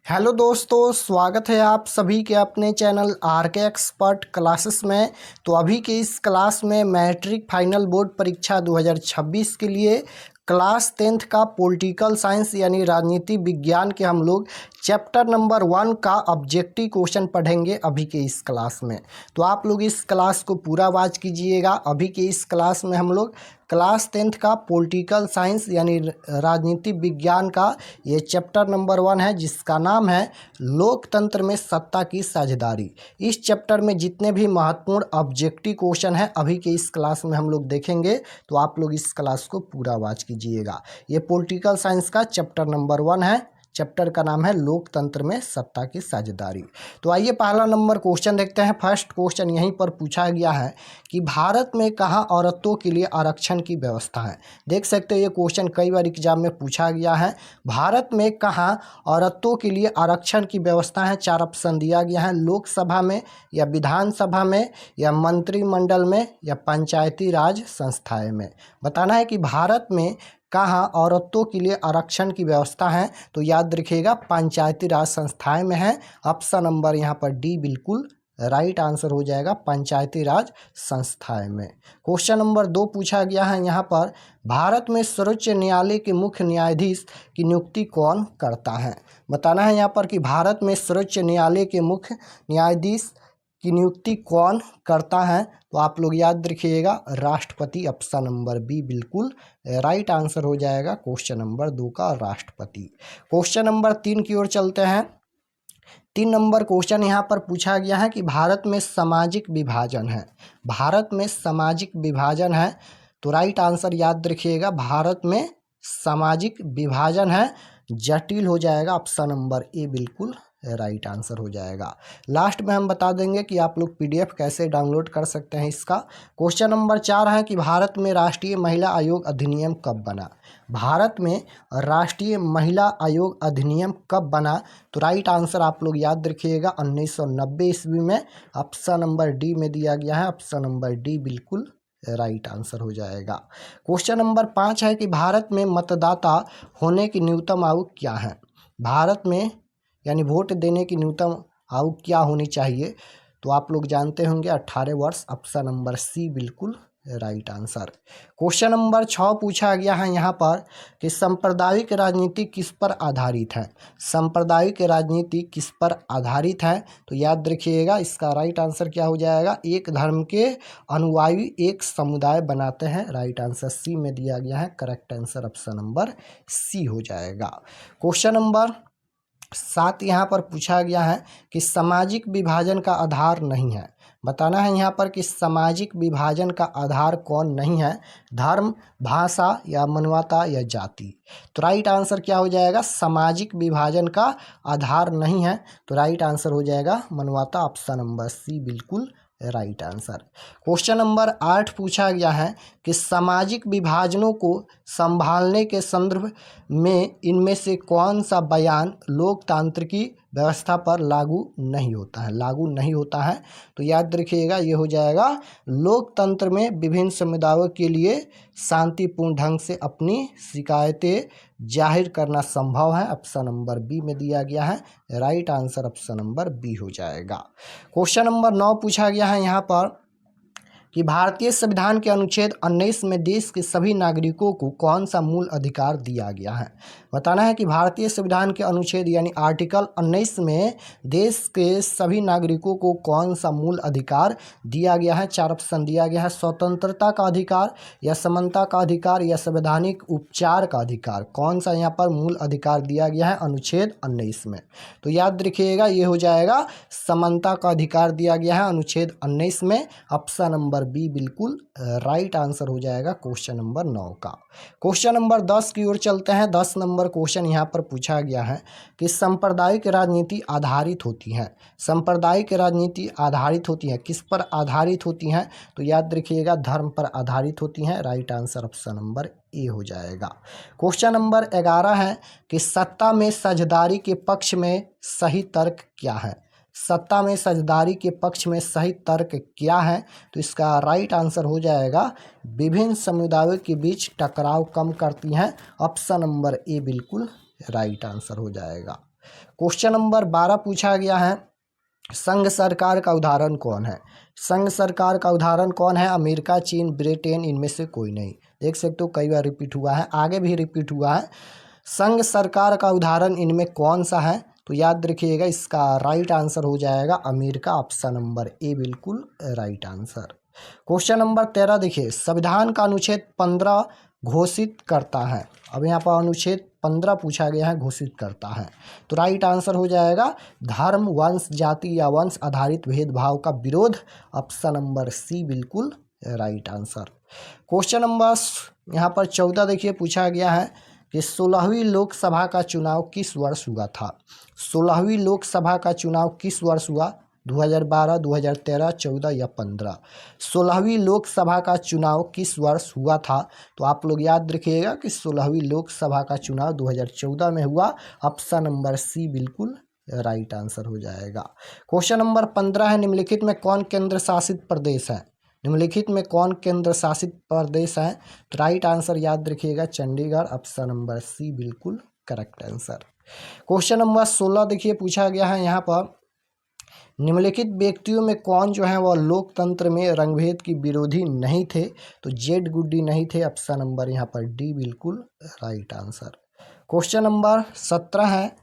Hello दोस्तों, स्वागत है आप सभी के अपने चैनल आर के एक्सपर्ट क्लासेस में। तो अभी के इस क्लास में मैट्रिक फाइनल बोर्ड परीक्षा 2026 के लिए क्लास 10th का पॉलिटिकल साइंस यानी राजनीति विज्ञान के हम लोग चैप्टर नंबर 1 का ऑब्जेक्टिव क्वेश्चन पढ़ेंगे अभी के इस क्लास में। तो आप लोग इस क्लास को पूरा वॉच कीजिएगा। अभी के इस क्लास में हम लोग क्लास 10th का पॉलिटिकल साइंस यानी राजनीति विज्ञान का ये चैप्टर नंबर 1 है, जिसका नाम है लोकतंत्र में सत्ता की साझेदारी। इस चैप्टर में जितने भी महत्वपूर्ण ऑब्जेक्टिव क्वेश्चन है अभी के इस क्लास में हम लोग देखेंगे। तो आप लोग इस क्लास को पूरा वॉच कीजिएगा। ये पॉलिटिकल साइंस का चैप्टर नंबर 1 है। चैप्टर का नाम है लोकतंत्र में सत्ता की साझेदारी। तो आइए पहला नंबर क्वेश्चन देखते हैं। फर्स्ट क्वेश्चन यहीं पर पूछा गया है कि भारत में कहाँ औरतों के लिए आरक्षण की व्यवस्था है। देख सकते हो ये क्वेश्चन कई बार एग्जाम में पूछा गया है। भारत में कहाँ औरतों के लिए आरक्षण की व्यवस्था है। 4 ऑप्शन दिया गया है, लोकसभा में या विधानसभा में या मंत्रिमंडल में या पंचायती राज संस्थाएं में। बताना है कि भारत में कहाँ औरतों के लिए आरक्षण की व्यवस्था है। तो याद रखिएगा पंचायती राज संस्थाएं में है। ऑप्शन नंबर यहाँ पर डी बिल्कुल राइट आंसर हो जाएगा, पंचायती राज संस्थाएं में। क्वेश्चन नंबर 2 पूछा गया है यहाँ पर, भारत में सर्वोच्च न्यायालय के मुख्य न्यायाधीश की नियुक्ति कौन करता है। बताना है यहाँ पर कि भारत में सर्वोच्च न्यायालय के मुख्य न्यायाधीश की नियुक्ति कौन करता है। तो आप लोग याद रखिएगा राष्ट्रपति। ऑप्शन नंबर बी बिल्कुल राइट आंसर हो जाएगा क्वेश्चन नंबर 2 का, राष्ट्रपति। क्वेश्चन नंबर 3 की ओर चलते हैं। 3 नंबर क्वेश्चन यहाँ पर पूछा गया है कि भारत में सामाजिक विभाजन है। भारत में सामाजिक विभाजन है। तो राइट आंसर याद रखिएगा भारत में सामाजिक विभाजन है, जटिल हो जाएगा। ऑप्शन नंबर ए बिल्कुल राइट आंसर हो जाएगा। लास्ट में हम बता देंगे कि आप लोग पीडीएफ कैसे डाउनलोड कर सकते हैं इसका। क्वेश्चन नंबर 4 है कि भारत में राष्ट्रीय महिला आयोग अधिनियम कब बना। भारत में राष्ट्रीय महिला आयोग अधिनियम कब बना। तो राइट आंसर आप लोग याद रखिएगा 1990 ईस्वी में। ऑप्शन नंबर डी में दिया गया है। ऑप्शन नंबर डी बिल्कुल राइट आंसर हो जाएगा। क्वेश्चन नंबर 5 है कि भारत में मतदाता होने की न्यूनतम आयु क्या है। भारत में यानी वोट देने की न्यूनतम आयु क्या होनी चाहिए। तो आप लोग जानते होंगे 18 वर्ष। ऑप्शन नंबर सी बिल्कुल राइट आंसर। क्वेश्चन नंबर 6 पूछा गया है यहाँ पर कि सांप्रदायिक राजनीति किस पर आधारित है। सांप्रदायिक राजनीति किस पर आधारित है। तो याद रखिएगा इसका राइट आंसर क्या हो जाएगा, एक धर्म के अनुयायी एक समुदाय बनाते हैं। राइट आंसर सी में दिया गया है, correct answer option number C हो जाएगा। क्वेश्चन नंबर 7 यहाँ पर पूछा गया है कि सामाजिक विभाजन का आधार नहीं है। बताना है यहाँ पर कि सामाजिक विभाजन का आधार कौन नहीं है, धर्म, भाषा या मानवता या जाति। तो राइट आंसर क्या हो जाएगा, सामाजिक विभाजन का आधार नहीं है। तो राइट आंसर हो जाएगा मानवता। ऑप्शन नंबर सी बिल्कुल राइट आंसर। क्वेश्चन नंबर 8 पूछा गया है कि सामाजिक विभाजनों को संभालने के संदर्भ में इनमें से कौन सा बयान लोकतांत्रिकी व्यवस्था पर लागू नहीं होता है। लागू नहीं होता है। तो याद रखिएगा ये हो जाएगा, लोकतंत्र में विभिन्न समुदायों के लिए शांतिपूर्ण ढंग से अपनी शिकायतें जाहिर करना संभव है। ऑप्शन नंबर बी में दिया गया है, right answer option number B हो जाएगा। क्वेश्चन नंबर 9 पूछा गया है यहाँ पर कि भारतीय संविधान के अनुच्छेद 19 में देश के सभी नागरिकों को कौन सा मूल अधिकार दिया गया है। बताना है कि भारतीय संविधान के अनुच्छेद यानी आर्टिकल 19 में देश के सभी नागरिकों को कौन सा मूल अधिकार दिया गया है। 4 ऑप्शन दिया गया है, स्वतंत्रता का अधिकार या समानता का अधिकार या संवैधानिक उपचार का अधिकार। कौन सा यहाँ पर मूल अधिकार दिया गया है अनुच्छेद 19 में। तो याद रखिएगा ये हो जाएगा समानता का अधिकार दिया गया है अनुच्छेद 19 में। ऑप्शन नंबर बी बिल्कुल राइट आंसर हो जाएगा क्वेश्चन नंबर 9 का। क्वेश्चन नंबर 10 की ओर चलते हैं। 10 नंबर क्वेश्चन यहाँ पर पूछा गया है कि सांप्रदायिक राजनीति आधारित होती है। सांप्रदायिक राजनीति आधारित होती है, किस पर आधारित होती हैं। तो याद रखिएगा धर्म पर आधारित होती हैं। Right answer option number A हो जाएगा। क्वेश्चन नंबर 11 है कि सत्ता में साझेदारी के पक्ष में सही तर्क क्या है। सत्ता में साझेदारी के पक्ष में सही तर्क क्या है। तो इसका राइट आंसर हो जाएगा विभिन्न समुदायों के बीच टकराव कम करती हैं। ऑप्शन नंबर ए बिल्कुल राइट आंसर हो जाएगा। क्वेश्चन नंबर 12 पूछा गया है, संघ सरकार का उदाहरण कौन है? संघ सरकार का उदाहरण कौन है? अमेरिका, चीन, ब्रिटेन, इनमें से कोई नहीं। देख सकते हो कई बार रिपीट हुआ है, आगे भी रिपीट हुआ है। संघ सरकार का उदाहरण इनमें कौन सा है? तो याद रखिएगा, इसका राइट आंसर हो जाएगा अमेरिका, ऑप्शन नंबर ए बिल्कुल राइट आंसर। क्वेश्चन नंबर 13 देखिए, संविधान का अनुच्छेद 15 घोषित करता है। अब यहाँ पर अनुच्छेद 15 पूछा गया है, घोषित करता है, तो राइट आंसर हो जाएगा धर्म, वंश, जाति या वंश आधारित भेदभाव का विरोध, ऑप्शन नंबर सी बिल्कुल राइट आंसर। क्वेश्चन नंबर यहाँ पर 14 देखिए, पूछा गया है कि 16वीं लोकसभा का चुनाव किस वर्ष हुआ था? 16वीं लोकसभा का चुनाव किस वर्ष हुआ? 2012, 2013, 14 या 15? 16वीं लोकसभा का चुनाव किस वर्ष हुआ था? तो आप लोग याद रखिएगा कि 16वीं लोकसभा का चुनाव 2014 में हुआ, ऑप्शन नंबर सी बिल्कुल राइट आंसर हो जाएगा। क्वेश्चन नंबर 15 है, निम्नलिखित में कौन केंद्र शासित प्रदेश है? निम्नलिखित में कौन केंद्र शासित प्रदेश है? तो राइट आंसर याद रखिएगा चंडीगढ़, ऑप्शन नंबर सी बिल्कुल करेक्ट आंसर। क्वेश्चन नंबर 16 देखिए, पूछा गया है यहाँ पर, निम्नलिखित व्यक्तियों में कौन जो है वह लोकतंत्र में रंगभेद की विरोधी नहीं थे? तो जेड गुड्डी नहीं थे, ऑप्शन नंबर यहाँ पर डी बिल्कुल राइट आंसर। क्वेश्चन नंबर 17 है,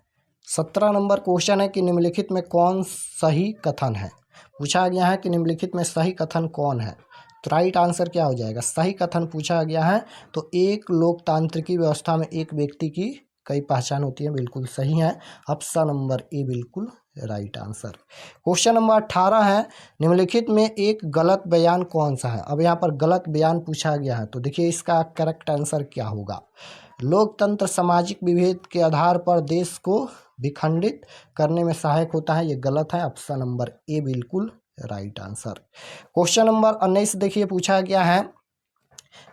17 नंबर क्वेश्चन है कि निम्नलिखित में कौन सही कथन है? पूछा गया है कि निम्नलिखित में सही कथन कौन है? तो राइट आंसर क्या हो जाएगा? सही कथन पूछा गया है तो एक लोकतांत्रिक व्यवस्था में एक व्यक्ति की कई पहचान होती है, बिल्कुल सही है, ऑप्शन नंबर ए बिल्कुल राइट आंसर। क्वेश्चन नंबर 18 है, निम्नलिखित में एक गलत बयान कौन सा है? अब यहाँ पर गलत बयान पूछा गया है, तो देखिए इसका करेक्ट आंसर क्या होगा? लोकतंत्र सामाजिक विभेद के आधार पर देश को विखंडित करने में सहायक होता है, ये गलत है, ऑप्शन नंबर ए बिल्कुल राइट आंसर। क्वेश्चन नंबर 19 देखिए, पूछा गया है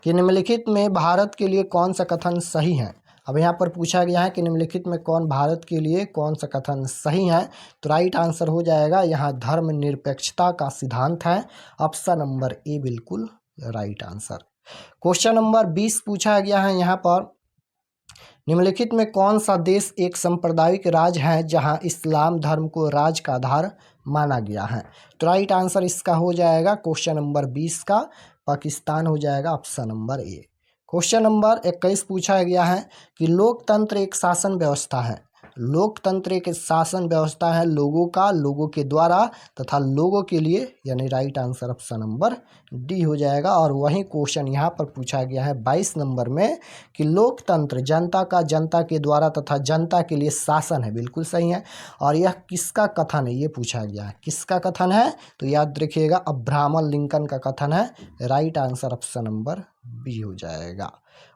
कि निम्नलिखित में भारत के लिए कौन सा कथन सही है? अब यहाँ पर पूछा गया है कि निम्नलिखित में कौन भारत के लिए कौन सा कथन सही है? तो राइट आंसर हो जाएगा यहाँ धर्मनिरपेक्षता का सिद्धांत है, ऑप्शन नंबर ए बिल्कुल राइट आंसर। क्वेश्चन नंबर 20 पूछा गया है यहाँ पर, निम्नलिखित में कौन सा देश एक सांप्रदायिक राज्य है जहां इस्लाम धर्म को राज्य का आधार माना गया है? तो राइट आंसर इसका हो जाएगा क्वेश्चन नंबर 20 का पाकिस्तान हो जाएगा, option number A. Question number 21 पूछा गया है कि लोकतंत्र एक शासन व्यवस्था है। लोकतंत्र एक शासन व्यवस्था है लोगों का, लोगों के द्वारा तथा लोगों के लिए, यानी right answer option number D हो जाएगा। और वही क्वेश्चन यहाँ पर पूछा गया है 22 नंबर में कि लोकतंत्र जनता का, जनता के द्वारा तथा जनता के लिए शासन है, बिल्कुल सही है। और यह किसका कथन है, ये पूछा गया है, किसका कथन है? तो याद रखिएगा अब्राहम लिंकन का कथन है, right answer option number B हो जाएगा।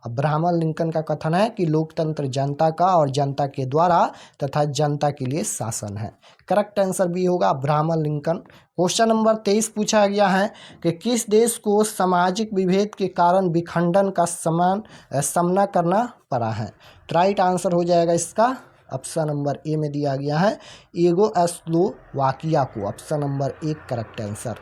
अब्राहम लिंकन का कथन है कि लोकतंत्र जनता का और जनता के द्वारा तथा जनता के लिए शासन है, करेक्ट आंसर बी होगा अब्राहम लिंकन। क्वेश्चन नंबर 23 पूछा गया है कि किस देश को सामाजिक विभेद के कारण विखंडन का सामना करना पड़ा है? तो राइट आंसर हो जाएगा इसका ऑप्शन नंबर ए में दिया गया है युगोस्लाविया को, option number A correct answer.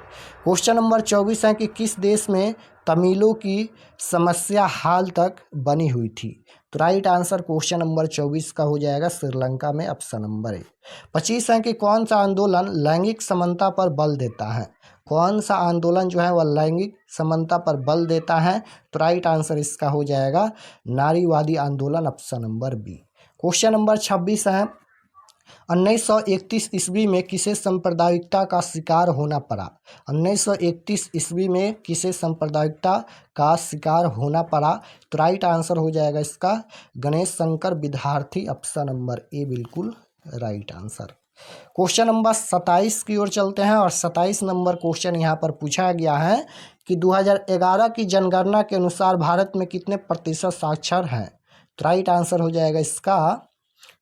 Question number 24 है कि किस देश में तमिलों की समस्या हाल तक बनी हुई थी? तो राइट आंसर क्वेश्चन नंबर 24 का हो जाएगा श्रीलंका में, ऑप्शन नंबर ए। 25 है कि कौन सा आंदोलन लैंगिक समानता पर बल देता है? कौन सा आंदोलन जो है वह लैंगिक समानता पर बल देता है? तो राइट आंसर इसका हो जाएगा नारीवादी आंदोलन, option number B. Question number 26 है, 1931 ईस्वी में किसे सांप्रदायिकता का शिकार होना पड़ा? 1931 ईस्वी में किसे सांप्रदायिकता का शिकार होना पड़ा? तो राइट आंसर हो जाएगा इसका गणेश शंकर विद्यार्थी, ऑप्शन नंबर ए बिल्कुल राइट आंसर। क्वेश्चन नंबर 27 की ओर चलते हैं और 27 नंबर क्वेश्चन यहाँ पर पूछा गया है कि 2011 की जनगणना के अनुसार भारत में कितने प्रतिशत साक्षर हैं? तो राइट आंसर हो जाएगा इसका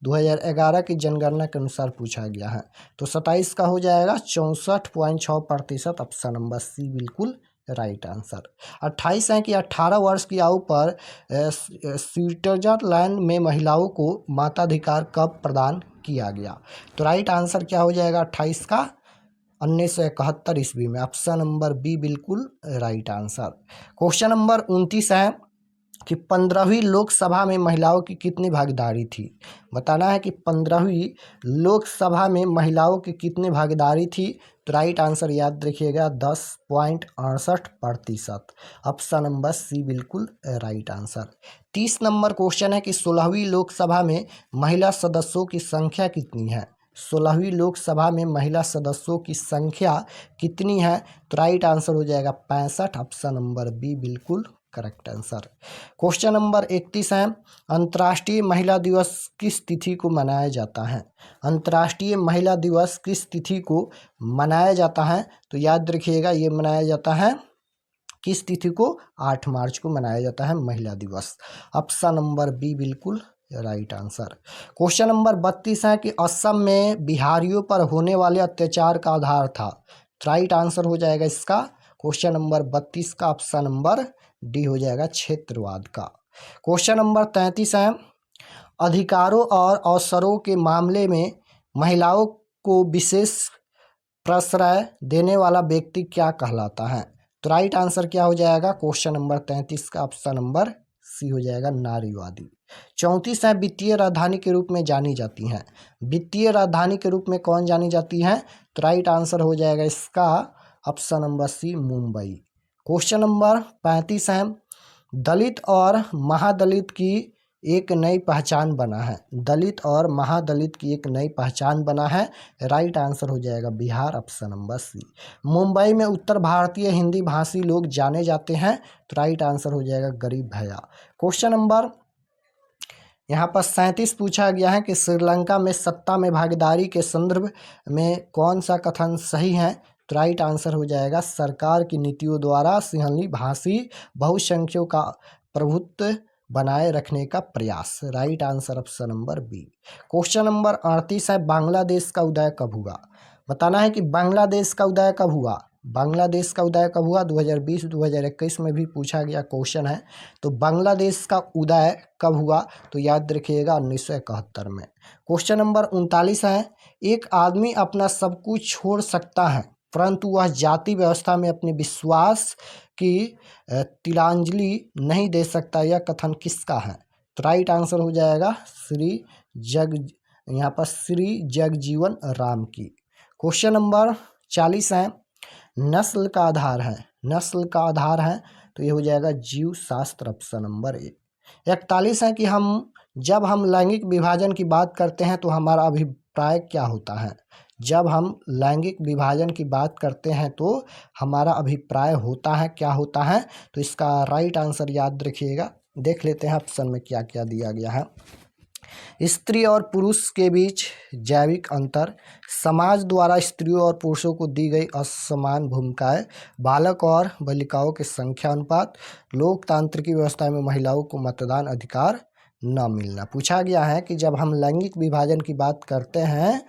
2011 की जनगणना के अनुसार पूछा गया है, तो 27 का हो जाएगा 64.6%, ऑप्शन नंबर सी बिल्कुल राइट आंसर। 28 है कि 18 वर्ष की आयु पर स्विट्जरलैंड में महिलाओं को मताधिकार कब प्रदान किया गया? तो राइट आंसर क्या हो जाएगा 28 का 1971 ईस्वी में, ऑप्शन नंबर बी बिल्कुल राइट आंसर। क्वेश्चन नंबर 29 है, कि 15वीं लोकसभा में महिलाओं की कितनी भागीदारी थी। बताना है कि 15वीं लोकसभा में महिलाओं की कितनी भागीदारी थी। तो राइट आंसर याद रखिएगा 10.68%। ऑप्शन नंबर सी बिल्कुल राइट आंसर। 30 नंबर क्वेश्चन है कि 16वीं लोकसभा में महिला सदस्यों की संख्या कितनी है। 16वीं लोकसभा में महिला सदस्यों की संख्या कितनी है। तो राइट आंसर हो जाएगा 65। ऑप्शन नंबर बी बिल्कुल करेक्ट आंसर। क्वेश्चन नंबर 31 है, अंतर्राष्ट्रीय महिला दिवस किस तिथि को मनाया जाता है। अंतर्राष्ट्रीय महिला दिवस किस तिथि को मनाया जाता है। तो याद रखिएगा ये मनाया जाता है किस तिथि को, 8 मार्च को मनाया जाता है महिला दिवस। ऑप्शन नंबर बी बिल्कुल राइट आंसर। क्वेश्चन नंबर 32 है कि असम में बिहारियों पर होने वाले अत्याचार का आधार था। राइट आंसर हो जाएगा इसका क्वेश्चन नंबर 32 का ऑप्शन नंबर डी हो जाएगा क्षेत्रवाद का। क्वेश्चन नंबर 33 है, अधिकारों और अवसरों के मामले में महिलाओं को विशेष प्रश्रय देने वाला व्यक्ति क्या कहलाता है। तो राइट आंसर क्या हो जाएगा क्वेश्चन नंबर 33 का ऑप्शन नंबर सी हो जाएगा नारीवादी। 34 है, वित्तीय राजधानी के रूप में जानी जाती हैं। वित्तीय राजधानी के रूप में कौन जानी जाती है। तो राइट आंसर हो जाएगा इसका option number C Mumbai. Question number 35 है, दलित और महादलित की एक नई पहचान बना है। दलित और महादलित की एक नई पहचान बना है। राइट आंसर हो जाएगा Bihar. Option number C. Mumbai में उत्तर भारतीय हिंदी भाषी लोग जाने जाते हैं। तो राइट आंसर हो जाएगा गरीब भैया। क्वेश्चन नंबर यहाँ पर 37 पूछा गया है कि श्रीलंका में सत्ता में भागीदारी के संदर्भ में कौन सा कथन सही है। तो राइट आंसर हो जाएगा सरकार की नीतियों द्वारा सिंहली भाषी बहुसंख्यकों का प्रभुत्व बनाए रखने का प्रयास। Right answer option number B. Question number 38 है, बांग्लादेश का उदय कब हुआ। बताना है कि बांग्लादेश का उदय कब हुआ। बांग्लादेश का उदय कब हुआ। 2020 2021 में भी पूछा गया क्वेश्चन है। तो बांग्लादेश का उदय कब हुआ। तो याद रखिएगा 1971 में। क्वेश्चन नंबर 39 है, एक आदमी अपना सब कुछ छोड़ सकता है परंतु वह जाति व्यवस्था में अपने विश्वास की तिलांजलि नहीं दे सकता, यह कथन किसका है। तो राइट आंसर हो जाएगा यहाँ पर श्री जगजीवन राम की। क्वेश्चन नंबर 40 है, नस्ल का आधार है। नस्ल का आधार है तो ये हो जाएगा जीव शास्त्र। Option number A. 41 है कि जब हम लैंगिक विभाजन की बात करते हैं तो हमारा अभिप्राय क्या होता है। जब हम लैंगिक विभाजन की बात करते हैं तो हमारा अभिप्राय होता है क्या होता है। तो इसका राइट आंसर याद रखिएगा। देख लेते हैं ऑप्शन में क्या क्या दिया गया है। स्त्री और पुरुष के बीच जैविक अंतर, समाज द्वारा स्त्रियों और पुरुषों को दी गई असमान भूमिकाएं, बालक और बालिकाओं के संख्या अनुपात, लोकतांत्रिक व्यवस्था में महिलाओं को मतदान अधिकार न मिलना। पूछा गया है कि जब हम लैंगिक विभाजन की बात करते हैं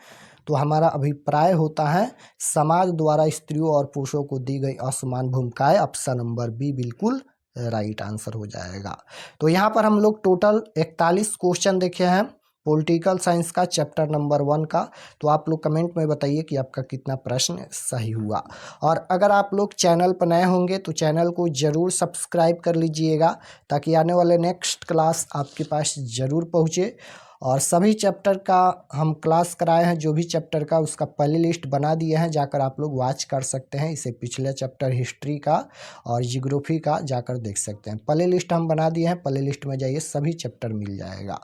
तो हमारा अभिप्राय होता है समाज द्वारा स्त्रियों और पुरुषों को दी गई असमान भूमिकाएं। ऑप्शन नंबर बी बिल्कुल राइट आंसर हो जाएगा। तो यहाँ पर हम लोग टोटल 41 क्वेश्चन देखे हैं पॉलिटिकल साइंस का चैप्टर नंबर 1 का। तो आप लोग कमेंट में बताइए कि आपका कितना प्रश्न सही हुआ। और अगर आप लोग चैनल पर नए होंगे तो चैनल को ज़रूर सब्सक्राइब कर लीजिएगा ताकि आने वाले नेक्स्ट क्लास आपके पास ज़रूर पहुँचे। और सभी चैप्टर का हम क्लास कराए हैं, जो भी चैप्टर का उसका प्ले लिस्ट बना दिए हैं, जाकर आप लोग वॉच कर सकते हैं। इसे पिछले चैप्टर हिस्ट्री का और जियोग्राफी का जाकर देख सकते हैं। प्ले लिस्ट हम बना दिए हैं, प्ले लिस्ट में जाइए सभी चैप्टर मिल जाएगा।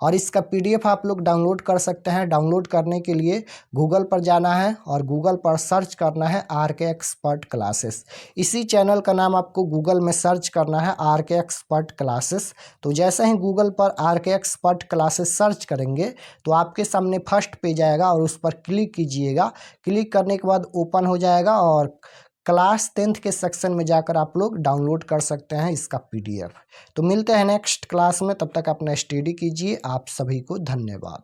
और इसका PDF आप लोग डाउनलोड कर सकते हैं। डाउनलोड करने के लिए गूगल पर जाना है और गूगल पर सर्च करना है RK एक्सपर्ट क्लासेस। इसी चैनल का नाम आपको गूगल में सर्च करना है RK एक्सपर्ट क्लासेस। तो जैसे ही गूगल पर RK एक्सपर्ट क्लासेस सर्च करेंगे तो आपके सामने फर्स्ट पेज आएगा और उस पर क्लिक कीजिएगा। क्लिक करने के बाद ओपन हो जाएगा और क्लास 10th के सेक्शन में जाकर आप लोग डाउनलोड कर सकते हैं इसका PDF। तो मिलते हैं नेक्स्ट क्लास में, तब तक अपना स्टडी कीजिए। आप सभी को धन्यवाद।